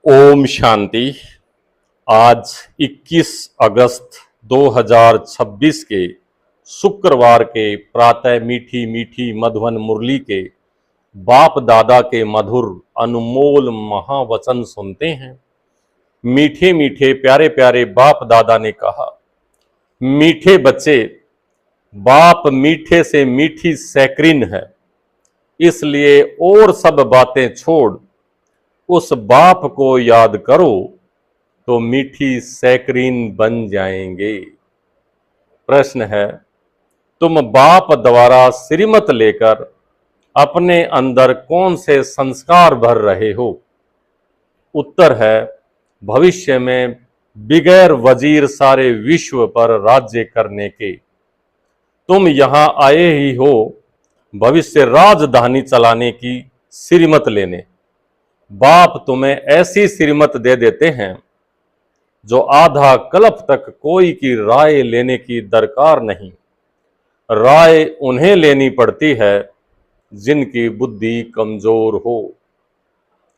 ओम शांति। आज 21 अगस्त 2026 के शुक्रवार के प्रातः मीठी मीठी मधुवन मुरली के बाप दादा के मधुर अनमोल महावचन सुनते हैं। मीठे मीठे प्यारे प्यारे बाप दादा ने कहा, मीठे बच्चे, बाप मीठे से मीठी सैक्रीन है, इसलिए और सब बातें छोड़ उस बाप को याद करो तो मीठी सैक्रीन बन जाएंगे। प्रश्न है, तुम बाप द्वारा श्रीमत लेकर अपने अंदर कौन से संस्कार भर रहे हो? उत्तर है, भविष्य में बिगैर वजीर सारे विश्व पर राज्य करने के। तुम यहां आए ही हो भविष्य राजधानी चलाने की श्रीमत लेने। बाप तुम्हें ऐसी श्रीमत दे देते हैं जो आधा कल्प तक कोई की राय लेने की दरकार नहीं। राय उन्हें लेनी पड़ती है जिनकी बुद्धि कमजोर हो।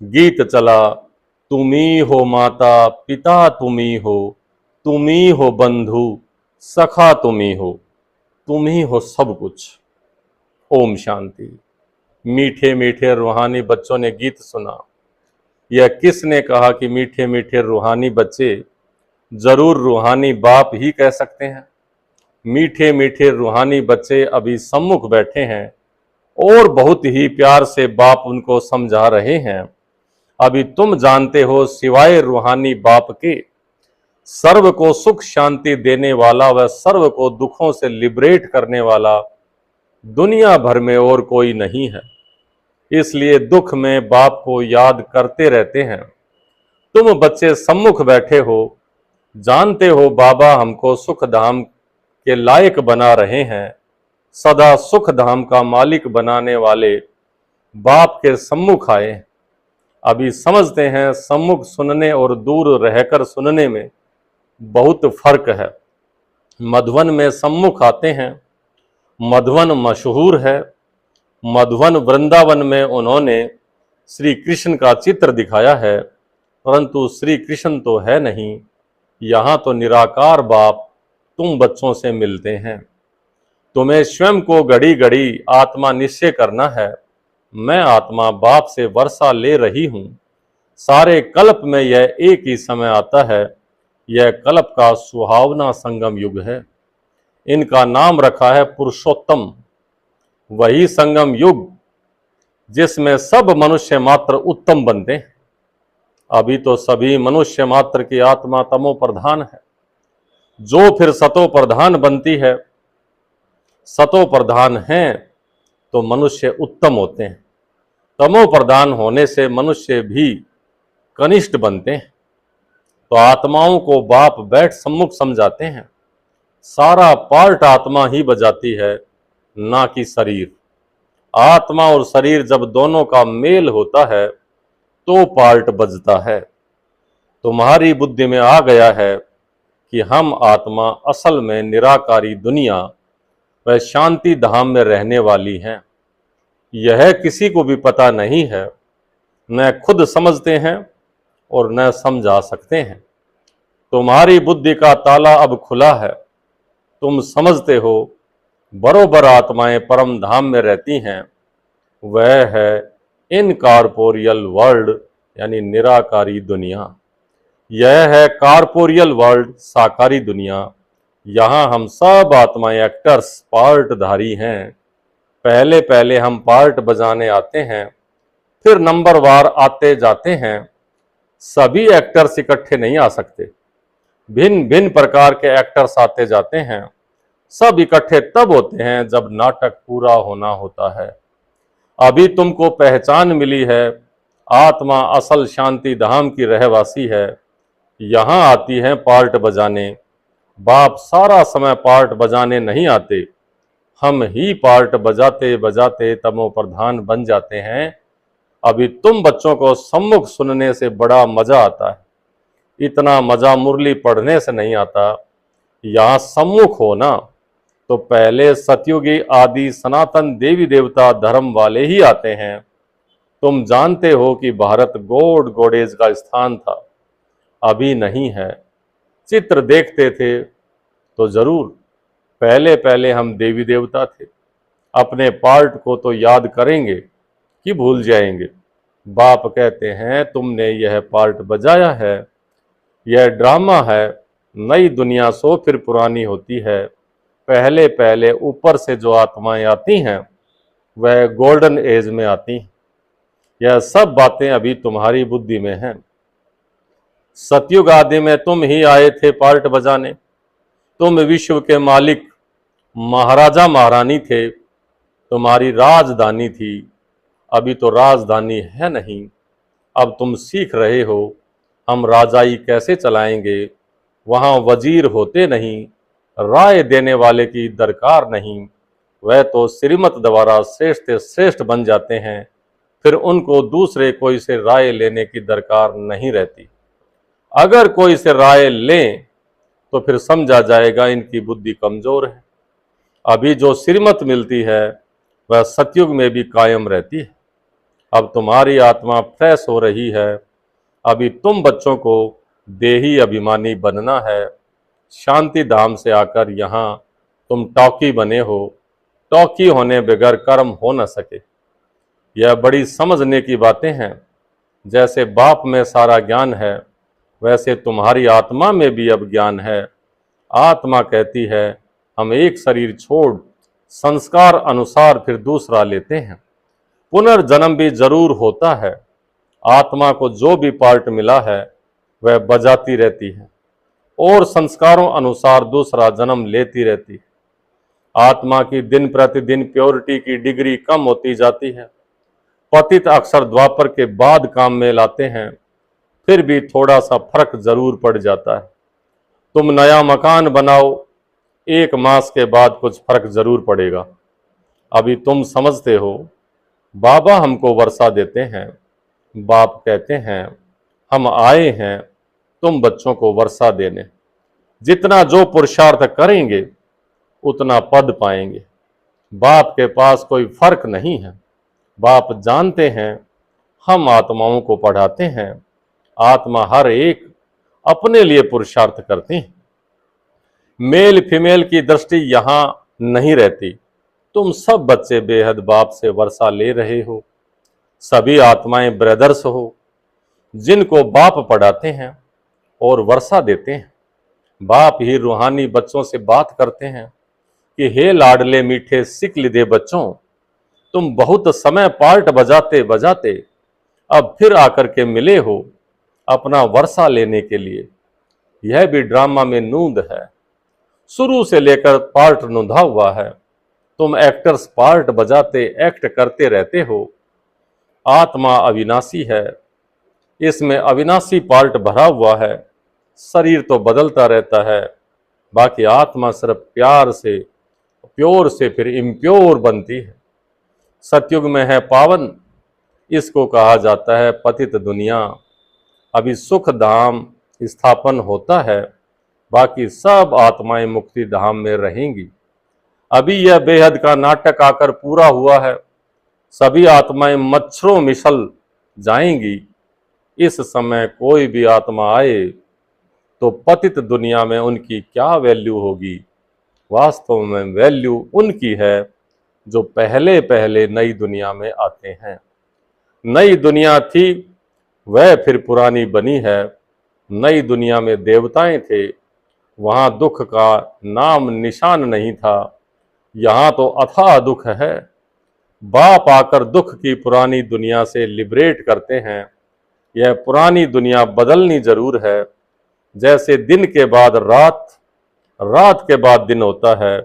गीत चला, तुम्ही हो माता पिता, तुम्ही हो बंधु सखा, तुम्ही हो सब कुछ। ओम शांति। मीठे मीठे रूहानी बच्चों ने गीत सुना। यह किसने कहा कि मीठे मीठे रूहानी बच्चे? जरूर रूहानी बाप ही कह सकते हैं। मीठे मीठे रूहानी बच्चे अभी सम्मुख बैठे हैं और बहुत ही प्यार से बाप उनको समझा रहे हैं। अभी तुम जानते हो, सिवाय रूहानी बाप के सर्व को सुख शांति देने वाला व सर्व को दुखों से लिबरेट करने वाला दुनिया भर में और कोई नहीं है। इसलिए दुख में बाप को याद करते रहते हैं। तुम बच्चे सम्मुख बैठे हो, जानते हो बाबा हमको सुख धाम के लायक बना रहे हैं। सदा सुख धाम का मालिक बनाने वाले बाप के सम्मुख आए। अभी समझते हैं सम्मुख सुनने और दूर रहकर सुनने में बहुत फर्क है। मधुवन में सम्मुख आते हैं। मधुवन मशहूर है। मधुवन वृंदावन में उन्होंने श्री कृष्ण का चित्र दिखाया है, परंतु श्री कृष्ण तो है नहीं। यहाँ तो निराकार बाप तुम बच्चों से मिलते हैं। तुम्हें स्वयं को घड़ी घड़ी आत्मा निश्चय करना है, मैं आत्मा बाप से वर्षा ले रही हूँ। सारे कल्प में यह एक ही समय आता है। यह कल्प का सुहावना संगम युग है। इनका नाम रखा है पुरुषोत्तम। वही संगम युग जिसमें सब मनुष्य मात्र उत्तम बनते हैं। अभी तो सभी मनुष्य मात्र की आत्मा तमो प्रधान है, जो फिर सतो प्रधान बनती है। सतो प्रधान हैं तो मनुष्य उत्तम होते हैं। तमो प्रधान होने से मनुष्य भी कनिष्ठ बनते हैं। तो आत्माओं को बाप बैठ सम्मुख समझाते हैं। सारा पार्ट आत्मा ही बजाती है, ना कि शरीर। आत्मा और शरीर जब दोनों का मेल होता है तो पार्ट बजता है। तुम्हारी बुद्धि में आ गया है कि हम आत्मा असल में निराकारी दुनिया व शांति धाम में रहने वाली हैं। यह किसी को भी पता नहीं है। न खुद समझते हैं और न समझा सकते हैं। तुम्हारी बुद्धि का ताला अब खुला है। तुम समझते हो बरोबर आत्माएं परम धाम में रहती हैं। वह है इनकॉर्पोरियल वर्ल्ड, यानी निराकारी दुनिया। यह है कॉर्पोरियल वर्ल्ड, साकारी दुनिया। यहाँ हम सब आत्माएं एक्टर्स, पार्टधारी हैं। पहले पहले हम पार्ट बजाने आते हैं, फिर नंबरवार आते जाते हैं। सभी एक्टर्स इकट्ठे नहीं आ सकते। भिन्न भिन्न प्रकार के एक्टर्स आते जाते हैं। सब इकट्ठे तब होते हैं जब नाटक पूरा होना होता है। अभी तुमको पहचान मिली है, आत्मा असल शांति धाम की रहवासी है। यहाँ आती है पार्ट बजाने। बाप सारा समय पार्ट बजाने नहीं आते। हम ही पार्ट बजाते बजाते तमो प्रधान बन जाते हैं। अभी तुम बच्चों को सम्मुख सुनने से बड़ा मजा आता है। इतना मजा मुरली पढ़ने से नहीं आता। यहाँ सम्मुख हो ना, तो पहले सतयुगी आदि सनातन देवी देवता धर्म वाले ही आते हैं। तुम जानते हो कि भारत गॉड गॉडेज का स्थान था, अभी नहीं है। चित्र देखते थे तो जरूर, पहले पहले हम देवी देवता थे। अपने पार्ट को तो याद करेंगे कि भूल जाएंगे। बाप कहते हैं तुमने यह पार्ट बजाया है, यह ड्रामा है। नई दुनिया सो फिर पुरानी होती है। पहले पहले ऊपर से जो आत्माएं आती हैं वह गोल्डन एज में आती हैं। यह सब बातें अभी तुम्हारी बुद्धि में हैं। सतयुग आदि में तुम ही आए थे पार्ट बजाने। तुम विश्व के मालिक महाराजा महारानी थे, तुम्हारी राजधानी थी। अभी तो राजधानी है नहीं। अब तुम सीख रहे हो हम राजाई कैसे चलाएंगे। वहां वजीर होते नहीं, राय देने वाले की दरकार नहीं। वह तो श्रीमत द्वारा श्रेष्ठ श्रेष्ठ बन जाते हैं, फिर उनको दूसरे कोई से राय लेने की दरकार नहीं रहती। अगर कोई से राय लें तो फिर समझा जाएगा इनकी बुद्धि कमजोर है। अभी जो श्रीमत मिलती है वह सतयुग में भी कायम रहती है। अब तुम्हारी आत्मा फ्रेश हो रही है। अभी तुम बच्चों को देही अभिमानी बनना है। शांति धाम से आकर यहाँ तुम टॉकी बने हो। टॉकी होने बगैर कर्म हो न सके। यह बड़ी समझने की बातें हैं। जैसे बाप में सारा ज्ञान है वैसे तुम्हारी आत्मा में भी अब ज्ञान है। आत्मा कहती है हम एक शरीर छोड़ संस्कार अनुसार फिर दूसरा लेते हैं। पुनर्जन्म भी जरूर होता है। आत्मा को जो भी पार्ट मिला है वह बजाती रहती है और संस्कारों अनुसार दूसरा जन्म लेती रहती है। आत्मा की दिन प्रतिदिन प्योरिटी की डिग्री कम होती जाती है। पतित अक्सर द्वापर के बाद काम में लाते हैं, फिर भी थोड़ा सा फर्क जरूर पड़ जाता है। तुम नया मकान बनाओ, 1 मास के बाद कुछ फर्क जरूर पड़ेगा। अभी तुम समझते हो बाबा हमको वर्षा देते हैं। बाप कहते हैं हम आए हैं तुम बच्चों को वर्षा देने। जितना जो पुरुषार्थ करेंगे उतना पद पाएंगे। बाप के पास कोई फर्क नहीं है। बाप जानते हैं हम आत्माओं को पढ़ाते हैं। आत्मा हर एक अपने लिए पुरुषार्थ करती है। मेल फीमेल की दृष्टि यहां नहीं रहती। तुम सब बच्चे बेहद बाप से वर्षा ले रहे हो। सभी आत्माएं ब्रदर्स हो जिनको बाप पढ़ाते हैं और वर्षा देते हैं। बाप ही रूहानी बच्चों से बात करते हैं कि हे लाडले मीठे सिकलिदे बच्चों, तुम बहुत समय पार्ट बजाते बजाते अब फिर आकर के मिले हो अपना वर्षा लेने के लिए। यह भी ड्रामा में नूंद है। शुरू से लेकर पार्ट नूंधा हुआ है। तुम एक्टर्स पार्ट बजाते एक्ट करते रहते हो। आत्मा अविनाशी है, इसमें अविनाशी पार्ट भरा हुआ है। शरीर तो बदलता रहता है, बाकी आत्मा सिर्फ प्योर से फिर इम्प्योर बनती है। सतयुग में है पावन, इसको कहा जाता है पतित दुनिया। अभी सुख धाम स्थापन होता है, बाकी सब आत्माएं मुक्ति धाम में रहेंगी। अभी यह बेहद का नाटक आकर पूरा हुआ है। सभी आत्माएं मच्छरों मिसल जाएंगी। इस समय कोई भी आत्मा आए तो पतित दुनिया में उनकी क्या वैल्यू होगी। वास्तव में वैल्यू उनकी है जो पहले पहले नई दुनिया में आते हैं। नई दुनिया थी वह फिर पुरानी बनी है। नई दुनिया में देवताएं थे, वहां दुख का नाम निशान नहीं था। यहाँ तो अथाह दुख है। बाप आकर दुख की पुरानी दुनिया से लिबरेट करते हैं। यह पुरानी दुनिया बदलनी जरूर है। जैसे दिन के बाद रात, रात के बाद दिन होता है।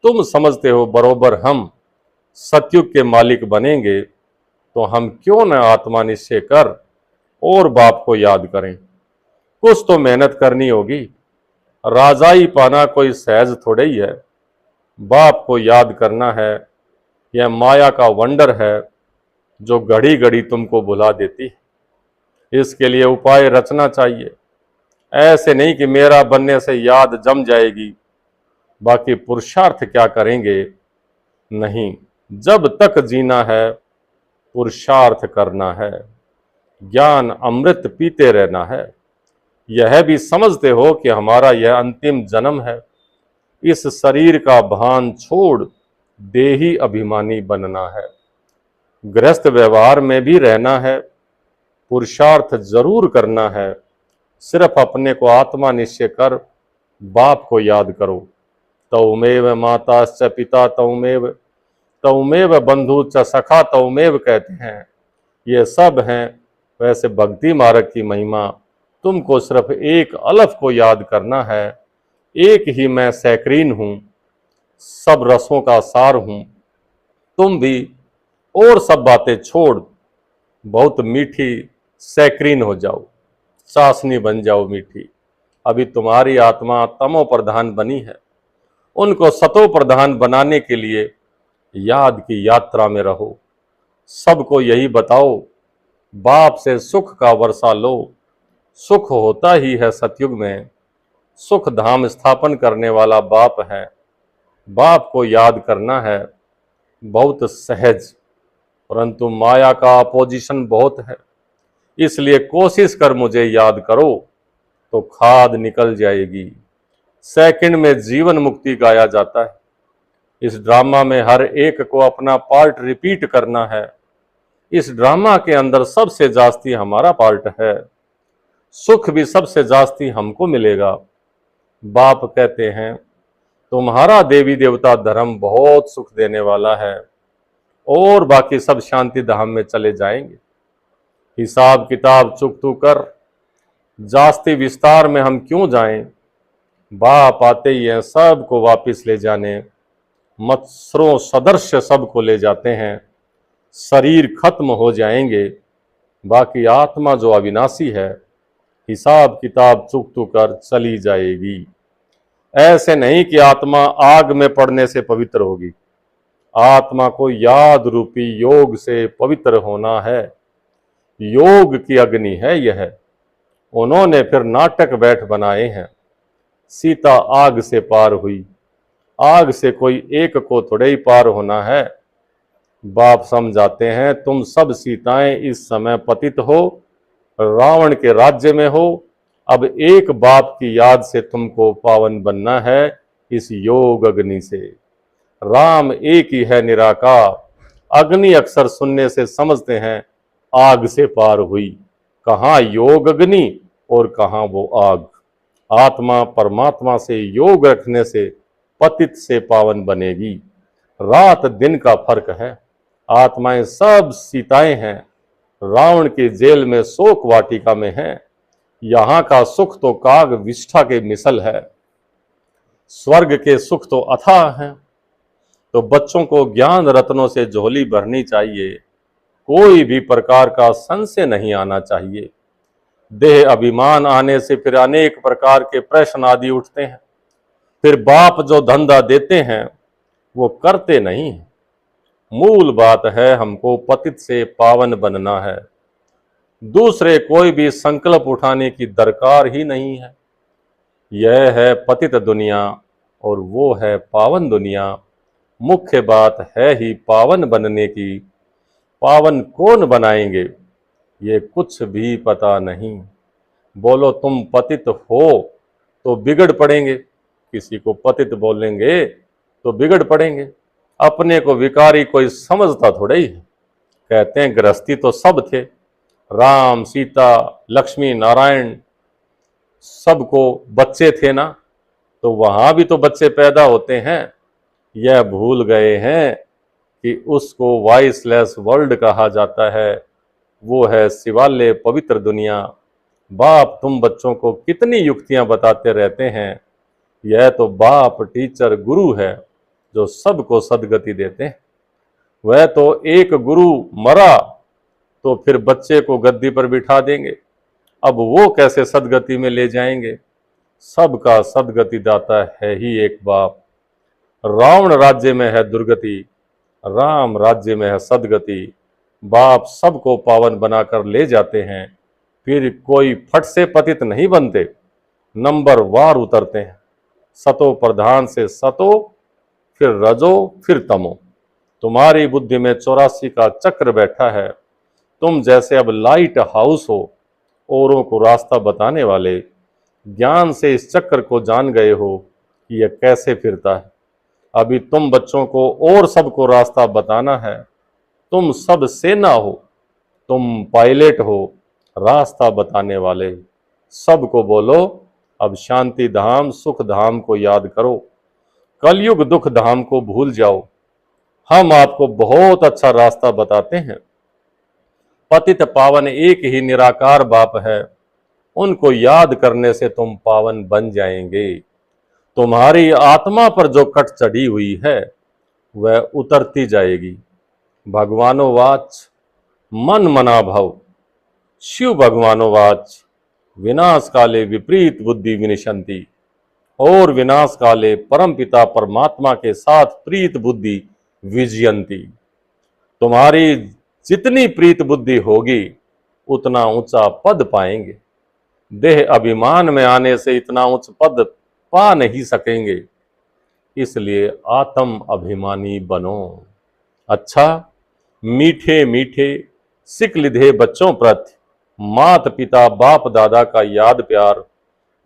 तुम समझते हो बरोबर हम सतयुग के मालिक बनेंगे, तो हम क्यों न आत्मा निश्चय कर और बाप को याद करें। कुछ तो मेहनत करनी होगी। राजाई पाना कोई सहज थोड़े ही है। बाप को याद करना है। यह माया का वंडर है जो घड़ी घड़ी तुमको भुला देती है। इसके लिए उपाय रचना चाहिए। ऐसे नहीं कि मेरा बनने से याद जम जाएगी, बाकी पुरुषार्थ क्या करेंगे। नहीं, जब तक जीना है पुरुषार्थ करना है, ज्ञान अमृत पीते रहना है। यह भी समझते हो कि हमारा यह अंतिम जन्म है। इस शरीर का भान छोड़ देही अभिमानी बनना है। गृहस्थ व्यवहार में भी रहना है, पुरुषार्थ जरूर करना है। सिर्फ अपने को आत्मा निश्चय कर बाप को याद करो। तौमेव माताश्च पिता तौमेव, तौमेव बंधु च सखा तौमेव कहते हैं। ये सब हैं। वैसे भक्ति मार्ग की महिमा, तुमको सिर्फ एक अलफ को याद करना है। एक ही मैं सैकरीन हूं, सब रसों का सार हूं। तुम भी और सब बातें छोड़ बहुत मीठी सैकरीन हो जाओ, चाशनी बन जाओ मीठी। अभी तुम्हारी आत्मा तमो प्रधान बनी है, उनको सतो प्रधान बनाने के लिए याद की यात्रा में रहो। सबको यही बताओ, बाप से सुख का वर्षा लो। सुख होता ही है सतयुग में, सुख धाम स्थापन करने वाला बाप है। बाप को याद करना है बहुत सहज, परंतु माया का अपोजिशन बहुत है। इसलिए कोशिश कर मुझे याद करो तो खाद निकल जाएगी। सेकंड में जीवन मुक्ति गाया जाता है। इस ड्रामा में हर एक को अपना पार्ट रिपीट करना है। इस ड्रामा के अंदर सबसे जास्ती हमारा पार्ट है। सुख भी सबसे जास्ती हमको मिलेगा। बाप कहते हैं तुम्हारा देवी देवता धर्म बहुत सुख देने वाला है और बाकी सब शांति धाम में चले जाएंगे। हिसाब किताब चुकतू कर, जास्ती विस्तार में हम क्यों जाएं। बाप आते ही हैं सबको वापिस ले जाने। मत्सरों सदृश सबको ले जाते हैं। शरीर खत्म हो जाएंगे, बाकी आत्मा जो अविनाशी है हिसाब किताब चुकतू कर चली जाएगी। ऐसे नहीं कि आत्मा आग में पड़ने से पवित्र होगी। आत्मा को याद रूपी योग से पवित्र होना है। योग की अग्नि है यह। उन्होंने फिर नाटक बैठ बनाए हैं। सीता आग से पार हुई, आग से कोई एक को थोड़े ही पार होना है। बाप समझाते हैं तुम सब सीताएं इस समय पतित हो, रावण के राज्य में हो। अब एक बाप की याद से तुमको पावन बनना है इस योग अग्नि से। राम एक ही है निराकार। अग्नि अक्सर सुनने से समझते हैं आग से पार हुई। कहाँ योग अग्नि और कहाँ वो आग। आत्मा परमात्मा से योग रखने से पतित से पावन बनेगी। रात दिन का फर्क है। आत्माएं सब सीताएं हैं। रावण के जेल में शोक वाटिका में हैं। यहाँ का सुख तो काग विष्ठा के मिसल है, स्वर्ग के सुख तो अथाह है। तो बच्चों को ज्ञान रत्नों से झोली भरनी चाहिए। कोई भी प्रकार का संशय नहीं आना चाहिए। देह अभिमान आने से फिर अनेक प्रकार के प्रश्न आदि उठते हैं। फिर बाप जो धंधा देते हैं वो करते नहीं हैं। मूल बात है हमको पतित से पावन बनना है। दूसरे कोई भी संकल्प उठाने की दरकार ही नहीं है। यह है पतित दुनिया और वो है पावन दुनिया। मुख्य बात है ही पावन बनने की। पावन कौन बनाएंगे ये कुछ भी पता नहीं। बोलो तुम पतित हो तो बिगड़ पड़ेंगे, किसी को पतित बोलेंगे तो बिगड़ पड़ेंगे। अपने को विकारी कोई समझता थोड़ा ही है। कहते हैं गृहस्थी तो सब थे, राम सीता लक्ष्मी नारायण सबको बच्चे थे ना, तो वहां भी तो बच्चे पैदा होते हैं। यह भूल गए हैं कि उसको वॉइसलेस वर्ल्ड कहा जाता है। वो है शिवालय पवित्र दुनिया। बाप तुम बच्चों को कितनी युक्तियां बताते रहते हैं। यह तो बाप टीचर गुरु है जो सबको सदगति देते हैं। वह तो एक गुरु मरा तो फिर बच्चे को गद्दी पर बिठा देंगे। अब वो कैसे सदगति में ले जाएंगे। सबका सदगति दाता है ही एक बाप। रावण राज्य में है दुर्गति, राम राज्य में है सदगति। बाप सबको पावन बनाकर ले जाते हैं। फिर कोई फट से पतित नहीं बनते, नंबर वार उतरते हैं। सतो प्रधान से सतो, फिर रजो, फिर तमो। तुम्हारी बुद्धि में 84 का चक्र बैठा है। तुम जैसे अब लाइट हाउस हो, औरों को रास्ता बताने वाले। ज्ञान से इस चक्र को जान गए हो कि यह कैसे फिरता है। अभी तुम बच्चों को और सबको रास्ता बताना है। तुम सब सेना हो, तुम पायलट हो, रास्ता बताने वाले। सबको बोलो, अब शांति धाम सुख धाम को याद करो, कलयुग दुख धाम को भूल जाओ। हम आपको बहुत अच्छा रास्ता बताते हैं। पतित पावन एक ही निराकार बाप है, उनको याद करने से तुम पावन बन जाएंगे। तुम्हारी आत्मा पर जो कट चढ़ी हुई है वह उतरती जाएगी। भगवानोवाच मन मना भव। शिव भगवानोवाच विनाश काले विपरीत बुद्धि विनिशंति। और विनाश काले परमपिता परमात्मा के साथ प्रीत बुद्धि विजयंती। तुम्हारी जितनी प्रीत बुद्धि होगी उतना ऊंचा पद पाएंगे। देह अभिमान में आने से इतना उच्च पद पा नहीं सकेंगे, इसलिए आत्म अभिमानी बनो। अच्छा, मीठे मीठे सिक लिधे बच्चों प्रति माता पिता बाप दादा का याद प्यार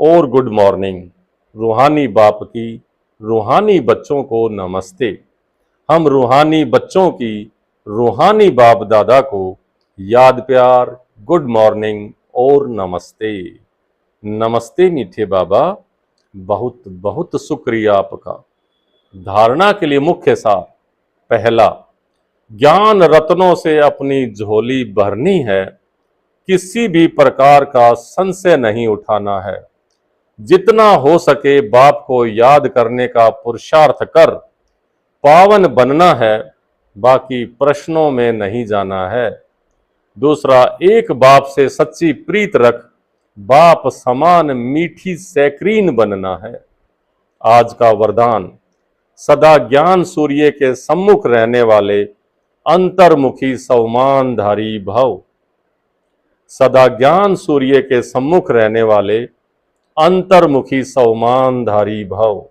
और गुड मॉर्निंग। रूहानी बाप की रूहानी बच्चों को नमस्ते। हम रूहानी बच्चों की रूहानी बाप दादा को याद प्यार, गुड मॉर्निंग और नमस्ते। नमस्ते मीठे बाबा, बहुत बहुत शुक्रिया आपका। धारणा के लिए मुख्य सार। पहला, ज्ञान रत्नों से अपनी झोली भरनी है। किसी भी प्रकार का संशय नहीं उठाना है। जितना हो सके बाप को याद करने का पुरुषार्थ कर पावन बनना है, बाकी प्रश्नों में नहीं जाना है। दूसरा, एक बाप से सच्ची प्रीत रख बाप समान मीठी सैक्रीन बनना है। आज का वरदान, सदा ज्ञान सूर्य के सम्मुख रहने वाले अंतर्मुखी सौमानधारी भव। सदा ज्ञान सूर्य के सम्मुख रहने वाले अंतर्मुखी सौमानधारी भव।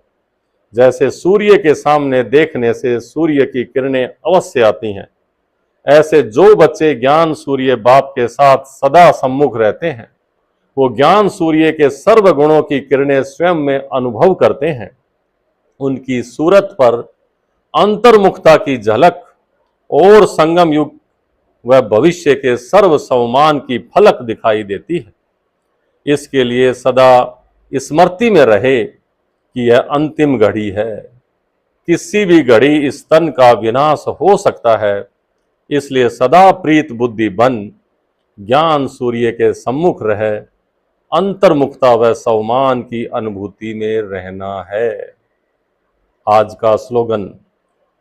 जैसे सूर्य के सामने देखने से सूर्य की किरणें अवश्य आती हैं, ऐसे जो बच्चे ज्ञान सूर्य बाप के साथ सदा सम्मुख रहते हैं वो ज्ञान सूर्य के सर्व गुणों की किरणें स्वयं में अनुभव करते हैं। उनकी सूरत पर अंतर्मुखता की झलक और संगम युग व भविष्य के सर्व सम्मान की फलक दिखाई देती है। इसके लिए सदा स्मृति में रहे कि यह अंतिम घड़ी है। किसी भी घड़ी इस तन का विनाश हो सकता है, इसलिए सदा प्रीत बुद्धि बन ज्ञान सूर्य के सम्मुख रहे, अंतर्मुखता व सम्मान की अनुभूति में रहना है। आज का स्लोगन,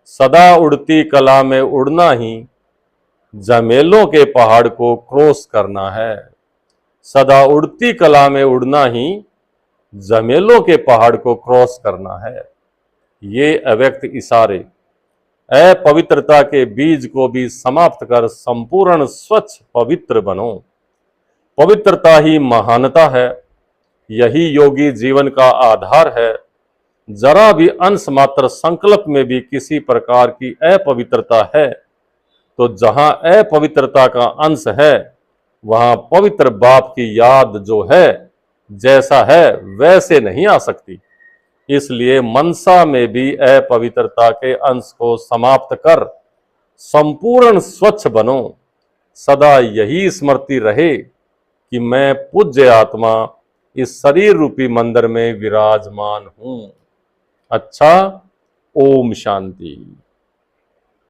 सदा उड़ती कला में उड़ना ही झमेलों के पहाड़ को क्रॉस करना है। सदा उड़ती कला में उड़ना ही झमेलों के पहाड़ को क्रॉस करना है। ये अव्यक्त इशारे अपवित्रता के बीज को भी समाप्त कर संपूर्ण स्वच्छ पवित्र बनो। पवित्रता ही महानता है, यही योगी जीवन का आधार है। जरा भी अंश मात्र संकल्प में भी किसी प्रकार की अपवित्रता है तो जहां अपवित्रता का अंश है वहां पवित्र बाप की याद जो है जैसा है वैसे नहीं आ सकती। इसलिए मनसा में भी अपवित्रता के अंश को समाप्त कर संपूर्ण स्वच्छ बनो। सदा यही स्मृति रहे कि मैं पूज्य आत्मा इस शरीर रूपी मंदिर में विराजमान हूं। अच्छा, ओम शांति।